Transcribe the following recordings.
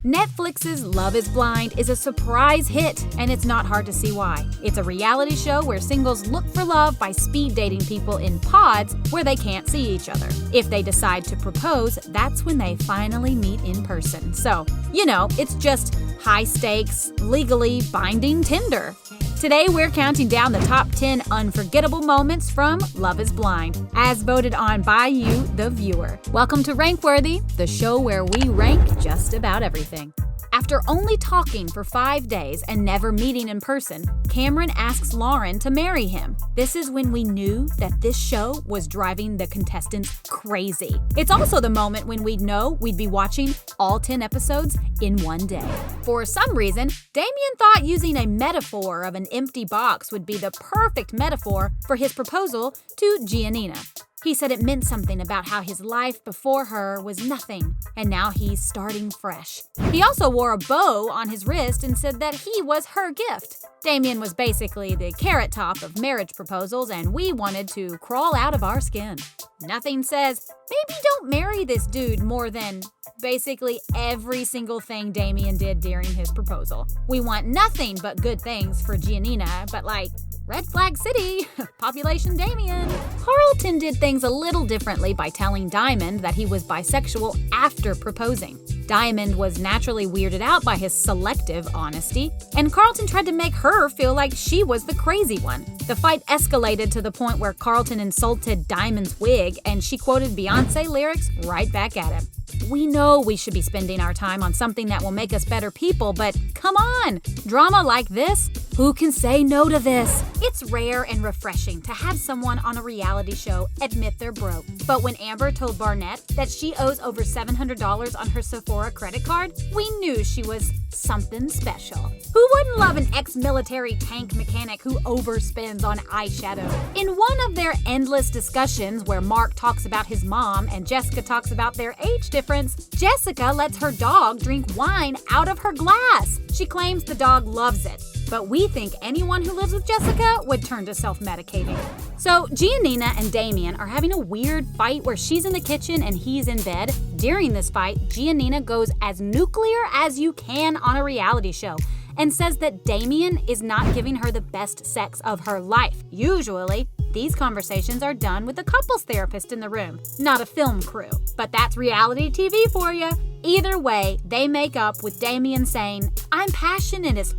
Netflix's Love is Blind is a surprise hit, and it's not hard to see why. It's a reality show where singles look for love by speed dating people in pods where they can't see each other. If they decide to propose, that's when they finally meet in person. So, it's just high stakes, legally binding Tinder. Today, we're counting down the top 10 unforgettable moments from Love is Blind, as voted on by you, the viewer. Welcome to Rankworthy, the show where we rank just about everything. After only talking for 5 days and never meeting in person, Cameron asks Lauren to marry him. This is when we knew that this show was driving the contestants crazy. It's also the moment when we'd know we'd be watching all 10 episodes in one day. For some reason, Damien thought using a metaphor of an empty box would be the perfect metaphor for his proposal to Giannina. He said it meant something about how his life before her was nothing, and now he's starting fresh. He also wore a bow on his wrist and said that he was her gift. Damien was basically the carrot top of marriage proposals, and we wanted to crawl out of our skin. Nothing says, maybe don't marry this dude more than basically every single thing Damien did during his proposal. We want nothing but good things for Giannina, but Red Flag City, population Damien. Carlton did things a little differently by telling Diamond that he was bisexual after proposing. Diamond was naturally weirded out by his selective honesty, and Carlton tried to make her feel like she was the crazy one. The fight escalated to the point where Carlton insulted Diamond's wig, and she quoted Beyoncé lyrics right back at him. We know we should be spending our time on something that will make us better people, but come on! Drama like this? Who can say no to this? It's rare and refreshing to have someone on a reality show admit they're broke. But when Amber told Barnett that she owes over $700 on her Sephora credit card, we knew she was something special. Who wouldn't love an ex-military tank mechanic who overspends on eyeshadow? In one of their endless discussions where Marc talks about his mom and Jessica talks about their age difference, Jessica lets her dog drink wine out of her glass. She claims the dog loves it. But we think anyone who lives with Jessica would turn to self-medicating. So Giannina and Damien are having a weird fight where she's in the kitchen and he's in bed. During this fight, Giannina goes as nuclear as you can on a reality show and says that Damien is not giving her the best sex of her life. Usually, these conversations are done with a couples therapist in the room, not a film crew. But that's reality TV for you. Either way, they make up with Damien saying, "I'm passionate as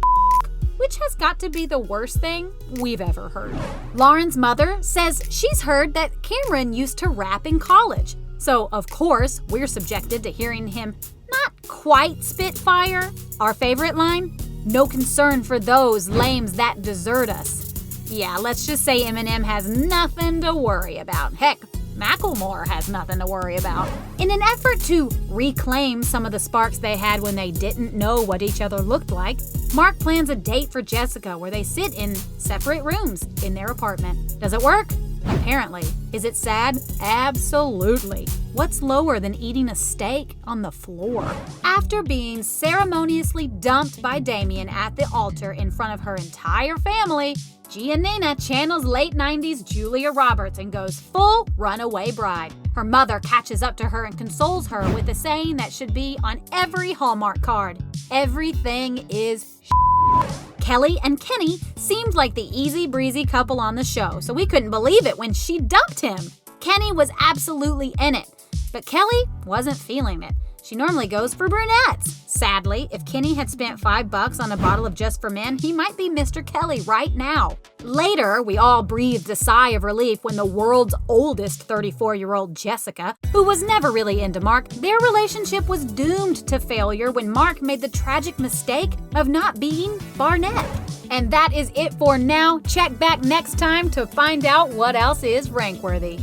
which has got to be the worst thing we've ever heard. Lauren's mother says she's heard that Cameron used to rap in college. So, of course, we're subjected to hearing him not quite spit fire. Our favorite line? No concern for those lames that desert us. Yeah, let's just say Eminem has nothing to worry about. Heck, Macklemore has nothing to worry about. In an effort to reclaim some of the sparks they had when they didn't know what each other looked like, Marc plans a date for Jessica where they sit in separate rooms in their apartment. Does it work? Apparently. Is it sad? Absolutely. What's lower than eating a steak on the floor? After being ceremoniously dumped by Damien at the altar in front of her entire family, Giannina channels late 90s Julia Roberts and goes full runaway bride. Her mother catches up to her and consoles her with a saying that should be on every Hallmark card. Everything is Kelly and Kenny seemed like the easy breezy couple on the show, so we couldn't believe it when she dumped him. Kenny was absolutely in it, but Kelly wasn't feeling it. She normally goes for brunettes. Sadly, if Kenny had spent $5 on a bottle of Just for Men, he might be Mr. Kelly right now. Later, we all breathed a sigh of relief when the world's oldest 34-year-old Jessica, who was never really into Marc, their relationship was doomed to failure when Marc made the tragic mistake of not being Barnett. And that is it for now. Check back next time to find out what else is Rankworthy.